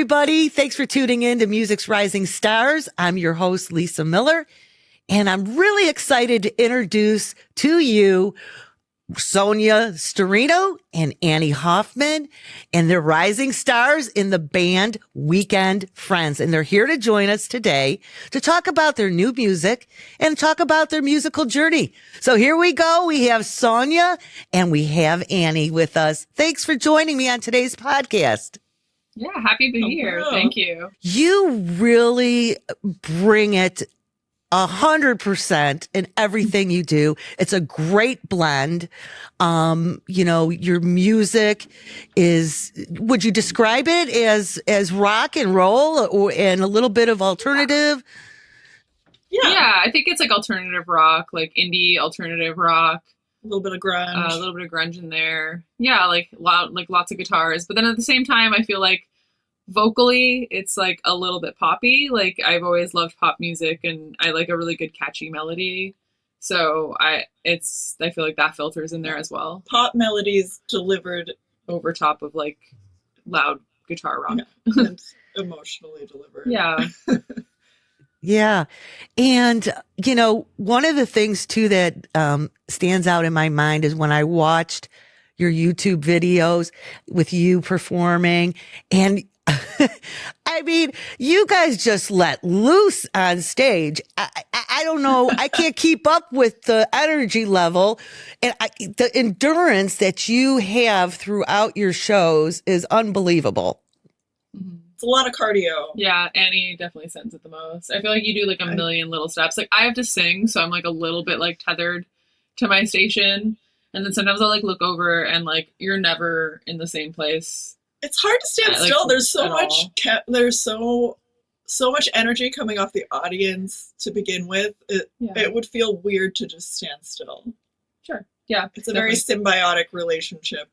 everybody. Thanks for tuning in to Music's Rising Stars. I'm your host, Lisa Miller, and I'm really excited to introduce to you Sonia Sturino and Annie Hoffman, and they're rising stars in the band Weekend Friends. And they're here to join us today to talk about their new music and talk about their musical journey. So here we go. We have Sonia and we have Annie with us. Thanks for joining me on today's podcast. Yeah, happy to be here. Thank you. You really bring it 100% in everything you do. It's a great blend. Your music is, would you describe it as rock and roll and a little bit of alternative? Yeah, I think it's like alternative rock, like indie alternative rock. A little bit of grunge. A little bit of grunge in there. Yeah, like loud, like lots of guitars. But then at the same time, I feel like vocally, it's like a little bit poppy. Like I've always loved pop music, and I like a really good catchy melody. So I feel like that filters in there as well. Pop melodies delivered over top of like loud guitar rock. Yeah, and emotionally delivered. Yeah. Yeah. And, one of the things too that stands out in my mind is when I watched your YouTube videos with you performing, and I mean, you guys just let loose on stage. I don't know. I can't keep up with the energy level, and the endurance that you have throughout your shows is unbelievable. Mm-hmm. It's a lot of cardio. Yeah, Annie definitely sends it the most. I feel like you do like a million little steps. Like I have to sing, so I'm like a little bit like tethered to my station. And then sometimes I'll like look over and like you're never in the same place. It's hard to stand still. There's so much. There's so much energy coming off the audience to begin with. It would feel weird to just stand still. Sure. Yeah. It's a very symbiotic relationship.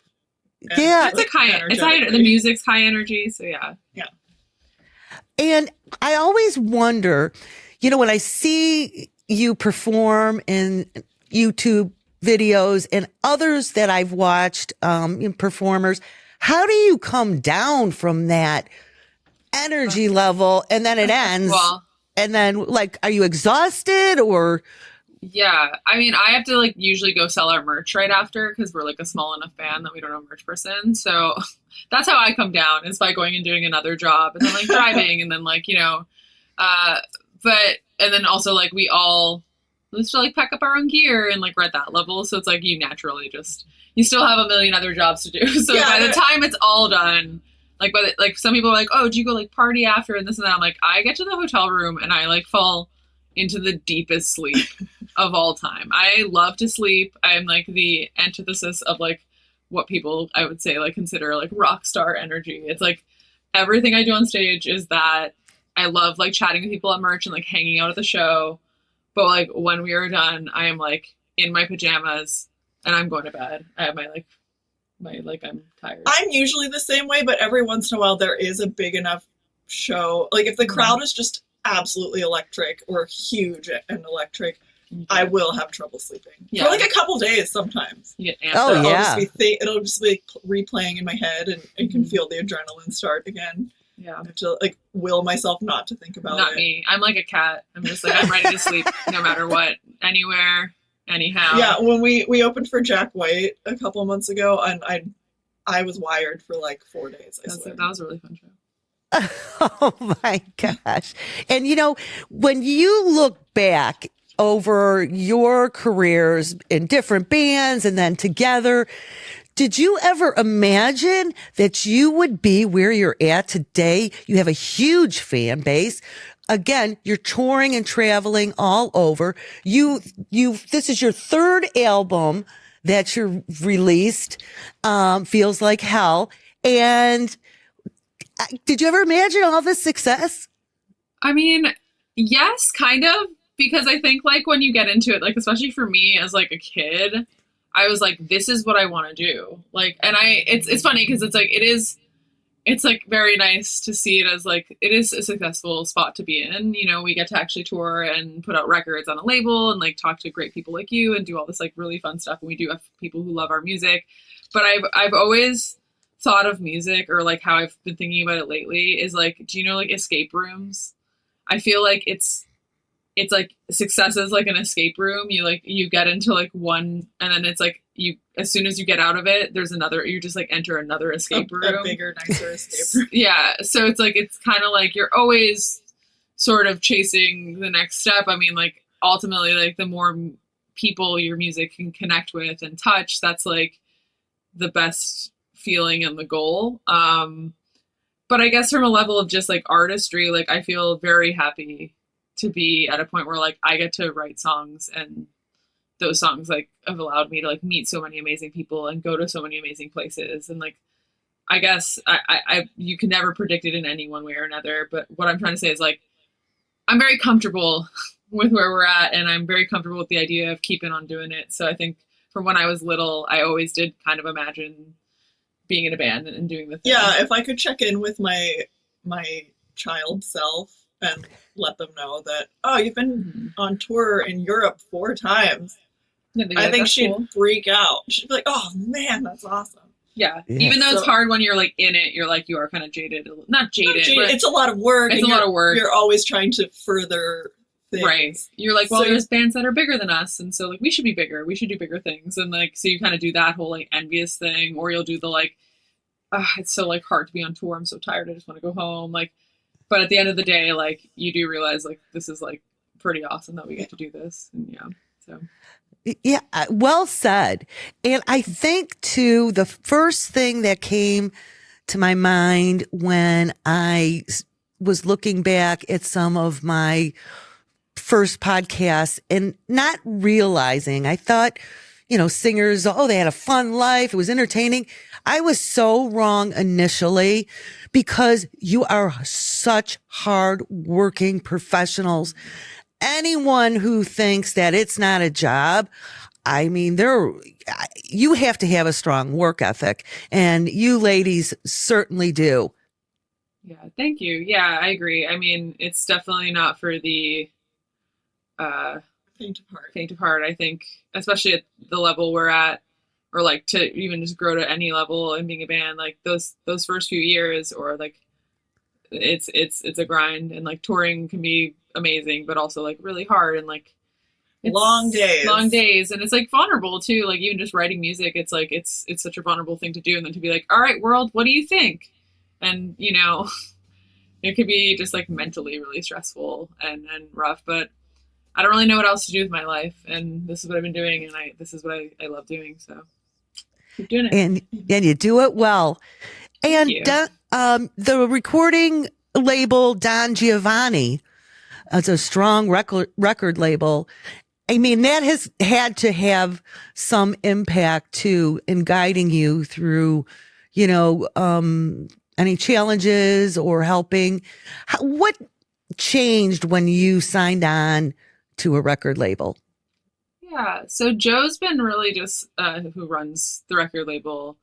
Yeah. It's like it's high. The music's high energy. So yeah. Yeah. And I always wonder, when I see you perform in YouTube videos and others that I've watched in performers, how do you come down from that energy level and then it ends? Well, and then are you exhausted or? Yeah. I mean, I have to usually go sell our merch right after because we're a small enough band that we don't have a merch person. So that's how I come down, is by going and doing another job and then driving and then and then also we all let's pack up our own gear and we're at that level. So it's you naturally you still have a million other jobs to do. So by the time it's all done, some people are oh, do you go party after and this and that? I'm I get to the hotel room and I fall into the deepest sleep of all time. I love to sleep. I'm the antithesis of what people I would say consider rock star energy. It's everything I do on stage is that. I love chatting with people at merch and hanging out at the show. But when we are done, I am in my pajamas and I'm going to bed. I have my I'm tired. I'm usually the same way, but every once in a while there is a big enough show. If the crowd is just absolutely electric or huge and electric, I will have trouble sleeping for a couple days sometimes. It'll just be replaying in my head and I can feel the adrenaline start again. Yeah. I have to will myself not to think about it. Not me. I'm like a cat. I'm just I'm ready to sleep no matter what, anywhere, anyhow. Yeah. When we opened for Jack White a couple of months ago, and I was wired for 4 days. That was a really fun show. Oh my gosh. And when you look back over your careers in different bands and then together, did you ever imagine that you would be where you're at today? You have a huge fan base. Again, you're touring and traveling all over. This is your third album that you're released, Feels Like Hell. And did you ever imagine all this success? I mean, yes, kind of, because I think when you get into it, especially for me as a kid, I was this is what I want to do. It's funny because it's very nice to see it as it is a successful spot to be in. We get to actually tour and put out records on a label and talk to great people like you and do all this really fun stuff. And we do have people who love our music, but I've always thought of music, or like how I've been thinking about it lately, is like, do you know like escape rooms? I feel like it's like success is like an escape room. You get into like one, and then it's like as soon as you get out of it, there's another. You just like enter another escape room, a bigger, nicer escape room. Yeah, so it's like it's kind of like you're always sort of chasing the next step. I mean, like ultimately, like the more people your music can connect with and touch, that's like the best feeling and the goal. But I guess from a level of just like artistry, like I feel very happy to be at a point where like I get to write songs, and those songs like have allowed me to like meet so many amazing people and go to so many amazing places. And like, I guess I you can never predict it in any one way or another. But what I'm trying to say is like, I'm very comfortable with where we're at, and I'm very comfortable with the idea of keeping on doing it. So I think from when I was little, I always did kind of imagine being in a band and doing the thing. Yeah, if I could check in with my child self and let them know that, oh, you've been on tour in Europe 4 times. Yeah, I think she'd cool. freak out. She'd be like, oh man, that's awesome. Yeah. Even though it's hard when you're like in it, you're like, you are kind of jaded. Not jaded, but it's a lot of work. It's a lot of work. You're always trying to further things. Right. You're like, well, there's bands that are bigger than us, and so like we should be bigger. We should do bigger things. And like, so you kind of do that whole like envious thing, or you'll do the like, it's so like hard to be on tour. I'm so tired. I just want to go home. Like, but at the end of the day, like you do realize like this is like pretty awesome that we get to do this. And yeah, so. Yeah, well said. And I think too, the first thing that came to my mind when I was looking back at some of my first podcasts and not realizing, I thought, singers, they had a fun life. It was entertaining. I was so wrong initially because you are such hard working professionals. Anyone who thinks that it's not a job, I mean, you have to have a strong work ethic, and you ladies certainly do. Yeah, thank you. Yeah, I agree. I mean, it's definitely not for the faint of heart. Faint of heart, I think, especially at the level we're at, or like to even just grow to any level and being a band, like those first few years, or like it's a grind, and like touring can be amazing, but also like really hard, and like long days, and it's like vulnerable too. Like even just writing music, it's like it's such a vulnerable thing to do, and then to be like, all right, world, what do you think? And it could be just like mentally really stressful and rough, but I don't really know what else to do with my life, and this is what I've been doing, and this is what I love doing, so keep doing it. And you do it well. And the recording label Don Giovanni, it's a strong record label. I mean, that has had to have some impact too in guiding you through, any challenges or helping. What changed when you signed on to a record label? Yeah, so Joe's been really just who runs the record label.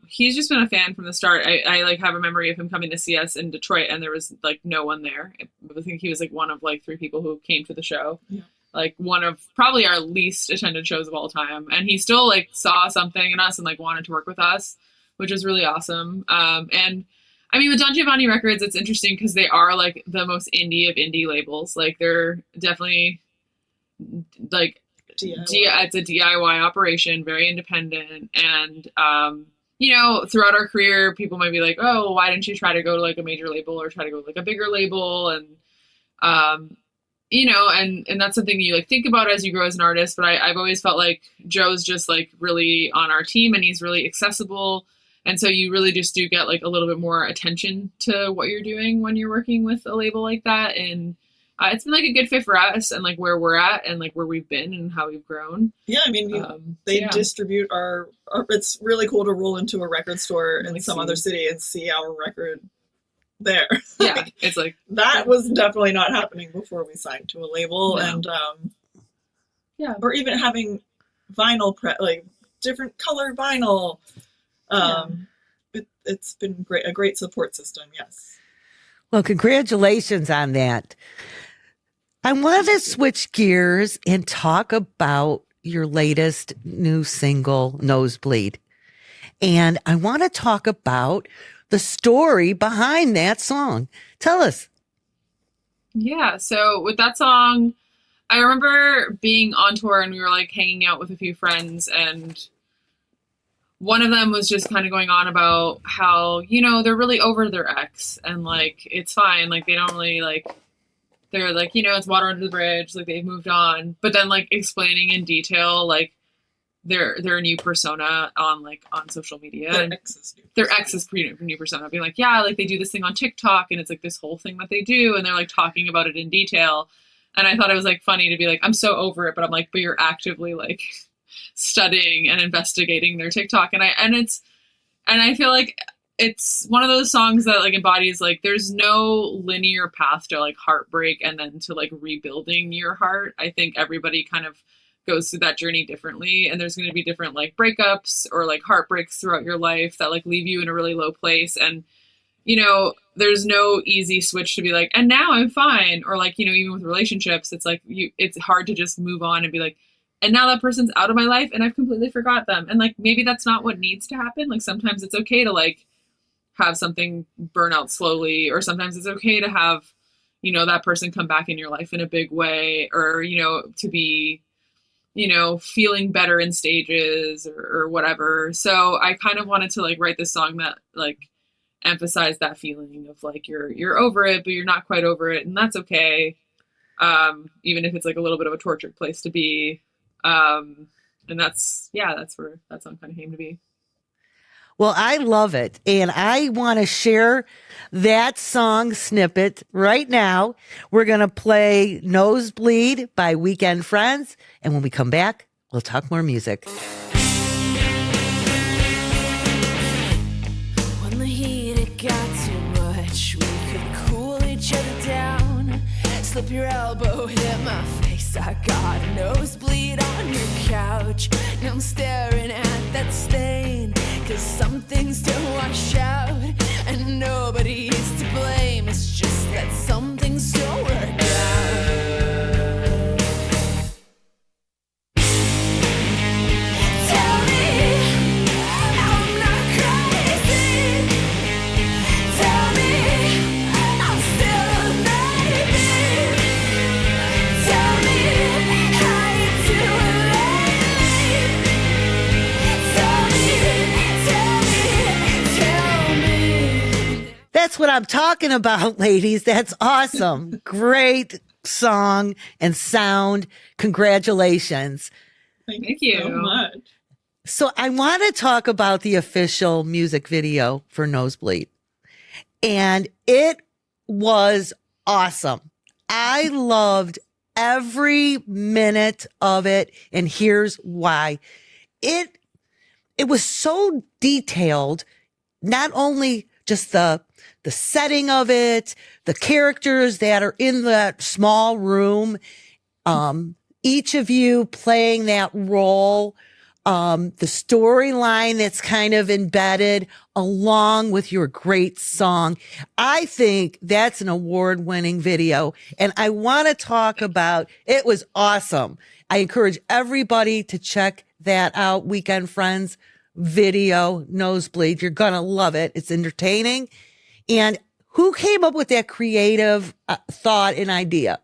He's just been a fan from the start. I like have a memory of him coming to see us in Detroit, and there was like no one there. I think he was like one of like 3 people who came to the show. Yeah. Like one of probably our least attended shows of all time. And he still like saw something in us and like wanted to work with us, which was really awesome. And I mean, with Don Giovanni Records, it's interesting because they are like the most indie of indie labels. Like they're definitely like it's a DIY operation, very independent. And, throughout our career, people might be like, oh, well, why didn't you try to go to like a major label or try to go to like a bigger label? And, and that's something you like think about as you grow as an artist. But I've always felt like Joe's just like really on our team, and he's really accessible. And so you really just do get like a little bit more attention to what you're doing when you're working with a label like that. And it's been like a good fit for us and like where we're at and like where we've been and how we've grown. Yeah, I mean, they distribute our. It's really cool to roll into a record store in some other city and see our record there. Yeah, it's like that was definitely not happening before we signed to a label, and or even having vinyl like different color vinyl. It's been a great support system. Yes. Well, congratulations on that. I want to switch gears and talk about your latest new single, Nosebleed. And I want to talk about the story behind that song. Tell us. Yeah, so with that song, I remember being on tour and we were like hanging out with a few friends, and one of them was just kind of going on about how, they're really over their ex and like it's fine, like they don't really like, they're like, it's water under the bridge, like they've moved on. But then like explaining in detail like their new persona on social media. Their ex's new persona, being like, yeah, like they do this thing on TikTok and it's like this whole thing that they do, and they're like talking about it in detail. And I thought it was like funny to be like, I'm so over it, but I'm like, but you're actively like studying and investigating their TikTok. And I feel like it's one of those songs that like embodies like there's no linear path to like heartbreak and then to like rebuilding your heart. I think everybody kind of goes through that journey differently, and there's going to be different like breakups or like heartbreaks throughout your life that like leave you in a really low place. And there's no easy switch to be like, and now I'm fine. Or like, even with relationships, it's like it's hard to just move on and be like, and now that person's out of my life and I've completely forgot them. And like, maybe that's not what needs to happen. Like sometimes it's okay to like have something burn out slowly, or sometimes it's okay to have, that person come back in your life in a big way, or, to be, feeling better in stages or whatever. So I kind of wanted to like write this song that like emphasize that feeling of like you're over it, but you're not quite over it, and that's okay. Even if it's like a little bit of a tortured place to be. And that's where that song kind of came to be. Well, I love it. And I want to share that song snippet right now. We're going to play Nosebleed by Weekend Friends. And when we come back, we'll talk more music. When the heat it got too much, we could cool each other down. Slip your elbow, hit my face. I got a nosebleed on your couch. Now I'm staring at that stain, 'cause some things don't wash out, and nobody's to blame. It's just that some things don't work out. Tell me I'm not crazy. Tell me I'm still a baby. Tell me how you doing lately. Tell me. That's what I'm talking about, ladies. That's awesome. Great song and sound. Congratulations. Thank you so much. So I want to talk about the official music video for Nosebleed. And it was awesome. I loved every minute of it. And here's why. It was so detailed, not only just the setting of it, the characters that are in that small room, each of you playing that role, the storyline that's kind of embedded along with your great song. I think that's an award-winning video. And I want to talk about, it was awesome. I encourage everybody to check that out. Weekend Friends video, Nosebleed. You're going to love it. It's entertaining. And who came up with that creative thought and idea?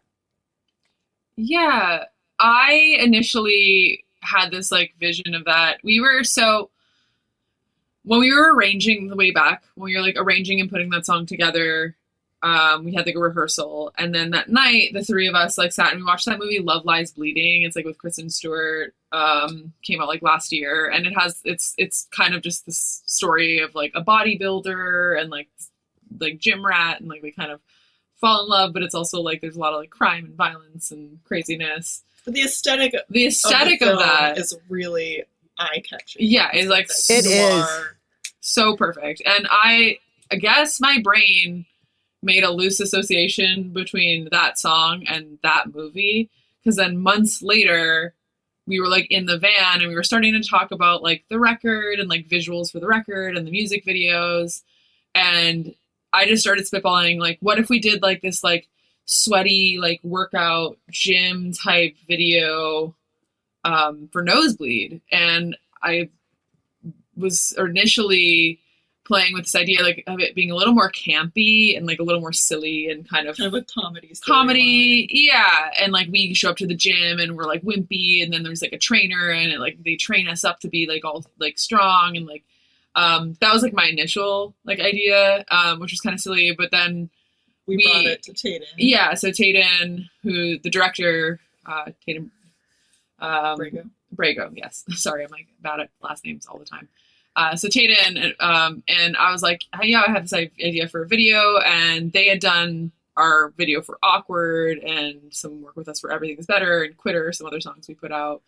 Yeah, I initially had this like vision of that. When we were arranging the way back, when we were like arranging and putting that song together, we had like a rehearsal. And then that night, the three of us like sat and we watched that movie, Love Lies Bleeding. It's like with Kristen Stewart, came out like last year. And it's kind of just this story of like a bodybuilder and like gym rat, and like they kind of fall in love, but it's also like there's a lot of like crime and violence and craziness. But the aesthetic of that is really eye-catching. Yeah, it's like It is so perfect. And I guess my brain made a loose association between that song and that movie, because then months later we were like in the van and we were starting to talk about like the record and like visuals for the record and the music videos, and I just started spitballing like, what if we did like this like sweaty like workout gym type video for Nosebleed? And I was initially playing with this idea like of it being a little more campy and like a little more silly and kind of a comedy. Yeah. And like we show up to the gym and we're like wimpy, and then there's like a trainer and it, like they train us up to be like all like strong, and like that was like my initial like idea, which was kind of silly. But then we brought it to Tayden. Yeah, so Tayden, who the director, Tayden Brago, yes. Sorry, I'm like bad at last names all the time. So Tayden, and I was like, hey, yeah, I have this idea for a video, and they had done our video for Awkward and some work with us for Everything's Better and Quitter, some other songs we put out.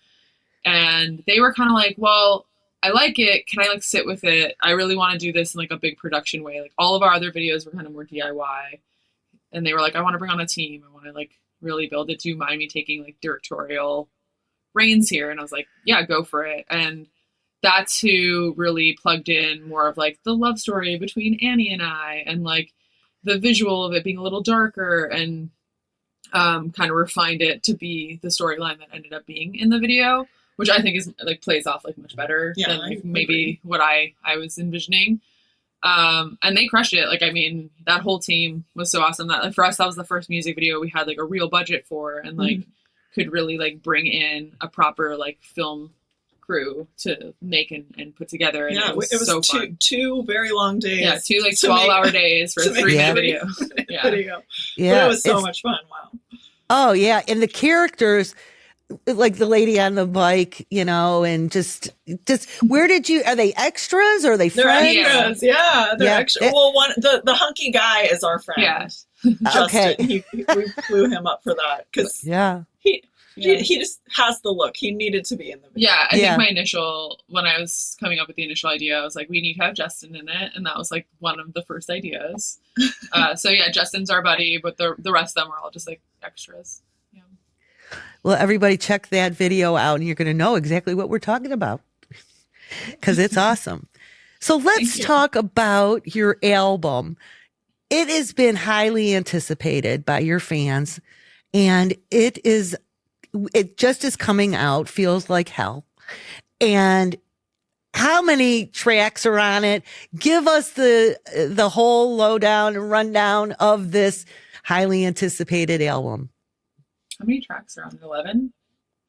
And they were kind of like, well, I like it. Can I like sit with it? I really want to do this in like a big production way. Like all of our other videos were kind of more DIY. And they were like, I want to bring on a team. I want to like really build it. Do you mind me taking like directorial reins here? And I was like, yeah, go for it. And that's who really plugged in more of like the love story between Annie and I, and like the visual of it being a little darker, and kind of refined it to be the storyline that ended up being in the video, which I think is like plays off like much better than like, maybe what I was envisioning. And they crushed it. Like, I mean, that whole team was so awesome that like, for us, that was the first music video we had like a real budget for, and like could really like bring in a proper like film crew to make and put together. And it was so fun. Two very long days. Yeah, 2 like 12-hour days for a 3-minute video. Video. Yeah, but it was so much fun. Wow. Oh yeah, and the characters, like the lady on the bike, you know, and just where did you? Are they extras or are they friends? They're extras. Yeah, they're extras. Well, the hunky guy is our friend. Yeah. Justin. Okay. We flew him up for that because he just has the look. He needed to be in the video. Yeah, I think my initial, when I was coming up with the initial idea, I was like, we need to have Justin in it. And that was like one of the first ideas. So yeah, Justin's our buddy, but the rest of them are all just like extras. Yeah. Well, everybody check that video out and you're going to know exactly what we're talking about because it's awesome. So let's talk about your album. It has been highly anticipated by your fans, and it just is coming out, Feels Like Hell. And how many tracks are on it? Give us the whole lowdown and rundown of this highly anticipated album. How many tracks are on it? 11?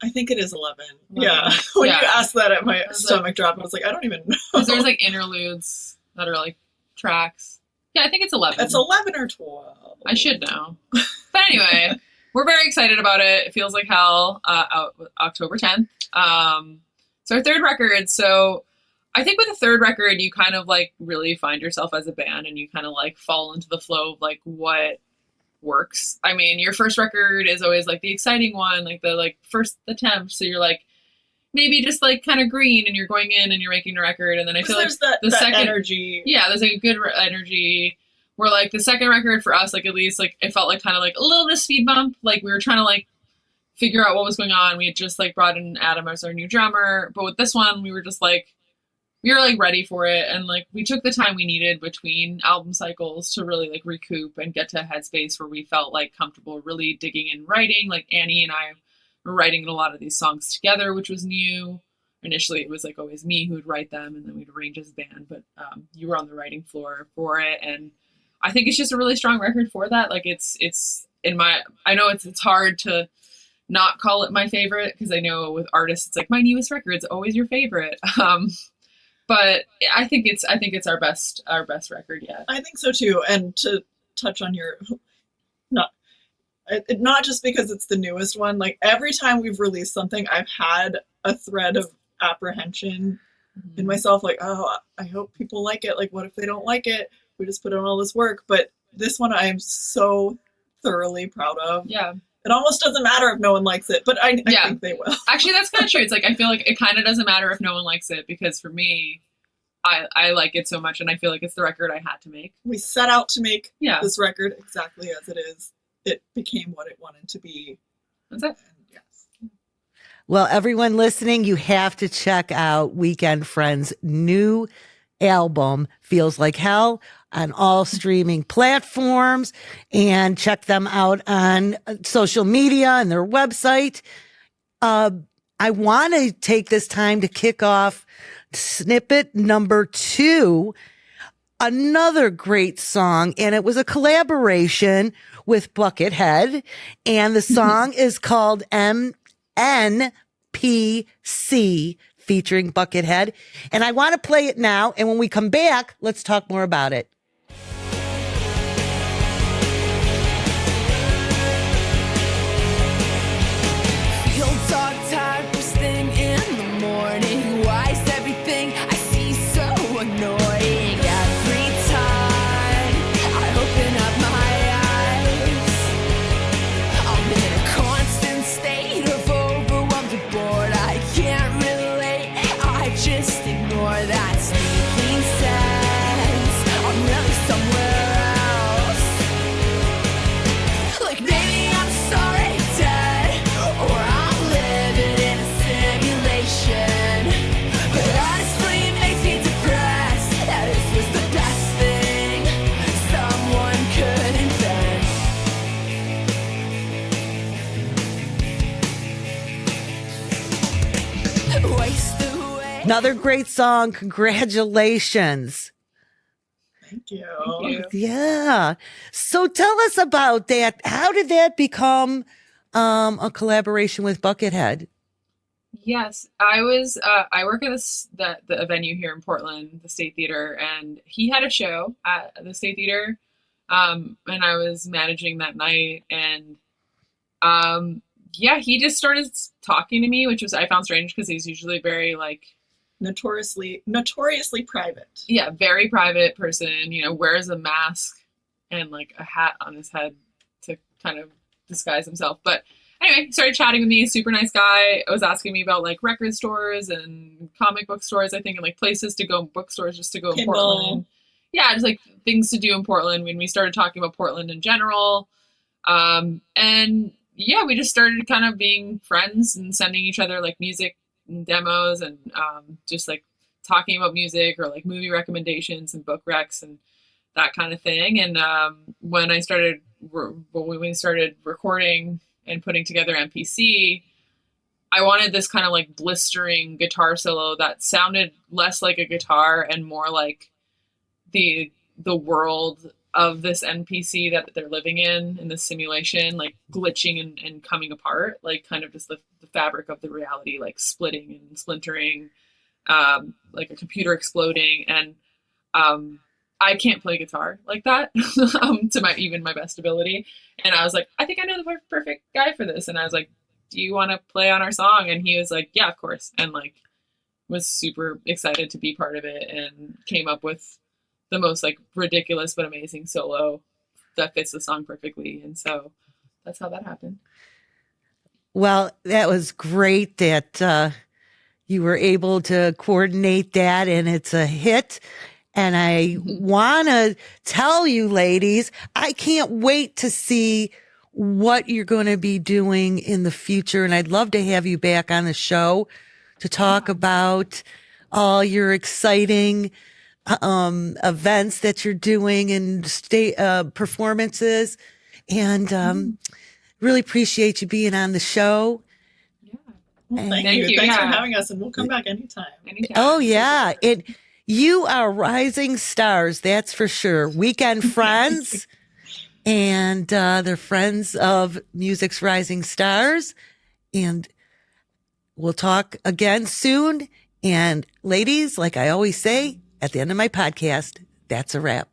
I think it is 11. Yeah. When you asked that, at my stomach dropped. I was like, I don't even know. There's like interludes that are like tracks. Yeah, I think it's 11. It's 11 or 12. I should know. But anyway, we're very excited about it. It Feels Like Hell, out October 10th. It's our third record. So I think with the third record, you kind of like really find yourself as a band, and you kind of like fall into the flow of like what works. I mean, your first record is always like the exciting one, like the first attempt. So you're like maybe just like kind of green, and you're going in and you're making a record. And then I feel like the second energy. Yeah, there's like a good energy. Where like the second record for us, like at least like it felt like kind of like a little bit of speed bump. Like we were trying to like figure out what was going on. We had just like brought in Adam as our new drummer, but with this one we were just like ready for it, and like we took the time we needed between album cycles to really like recoup and get to a headspace where we felt like comfortable really digging in writing. Like Annie and I were writing a lot of these songs together, which was new. Initially it was like always me who would write them, and then we'd arrange as a band, but you were on the writing floor for it. And I think it's just a really strong record for that. Like it's in my, I know it's hard to not call it my favorite, because I know with artists it's like my newest record's always your favorite. But I think it's our best record yet. I think so too. And to touch on your, not just because it's the newest one, like every time we've released something, I've had a thread of apprehension in myself. Like, oh, I hope people like it. Like, what if they don't like it? We just put in all this work. But this one I am so thoroughly proud of. Yeah. It almost doesn't matter if no one likes it, but I think they will. Actually, that's kind of true. It's like, I feel like it kind of doesn't matter if no one likes it, because for me, I like it so much, and I feel like it's the record I had to make. We set out to make this record exactly as it is. It became what it wanted to be. That's it. Yes. Well, everyone listening, you have to check out Weekend Friends' new album, Feels Like Hell, on all streaming platforms, and check them out on social media and their website. I want to take this time to kick off snippet number 2, another great song, and it was a collaboration with Buckethead, and the song is called NPC featuring Buckethead, and I want to play it now, and when we come back, let's talk more about it. Feel dog tired first thing in the morning. Why is everything I see so annoying? Every time I open up my eyes, I'm in a constant state of overwhelmed and bored. I can't relate, I just ignore that sneaking sense. I'm really somewhere else. Like maybe I'm sorry dead, or I'm living in a simulation. But honestly, it makes me depressed that this was the best thing someone could invent. Waste away. Another great song. Congratulations. Thank you. Thank you. Yeah. So tell us about that. How did that become a collaboration with Buckethead? Yes, I work at the venue here in Portland, the State Theater, and he had a show at the State Theater, and I was managing that night, and yeah, he just started talking to me, which was I found strange because he's usually very like Notoriously private. yeah, very private person, wears a mask and like a hat on his head to kind of disguise himself. But anyway, he started chatting with me, super nice guy. Was asking me about like record stores and comic book stores, I think, and like places to go, bookstores just to go in Kindle. Portland. Yeah, just like things to do in Portland when we started talking about Portland in general. And yeah, we just started kind of being friends and sending each other like music and demos and just like talking about music or like movie recommendations and book recs and that kind of thing. And when we started recording and putting together MPC, I wanted this kind of like blistering guitar solo that sounded less like a guitar and more like the world of this NPC that they're living in this simulation, like glitching and coming apart, like kind of just the fabric of the reality, like splitting and splintering, like a computer exploding. And I can't play guitar like that to my best ability. And I was like, I think I know the perfect guy for this. And I was like, do you want to play on our song? And he was like, yeah, of course. And like was super excited to be part of it and came up with the most like ridiculous but amazing solo that fits the song perfectly. And so that's how that happened. Well, that was great that you were able to coordinate that, and it's a hit. And I want to tell you, ladies, I can't wait to see what you're going to be doing in the future. And I'd love to have you back on the show to talk about all your exciting events that you're doing and state performances. And really appreciate you being on the show. Yeah. Well, thank Thank you. you, Thanks for yeah. having us, and we'll come back anytime. Anytime. Oh, yeah. You are rising stars, that's for sure. Weekend friends, and they're friends of Music's Rising Stars. And we'll talk again soon. And ladies, like I always say at the end of my podcast, that's a wrap.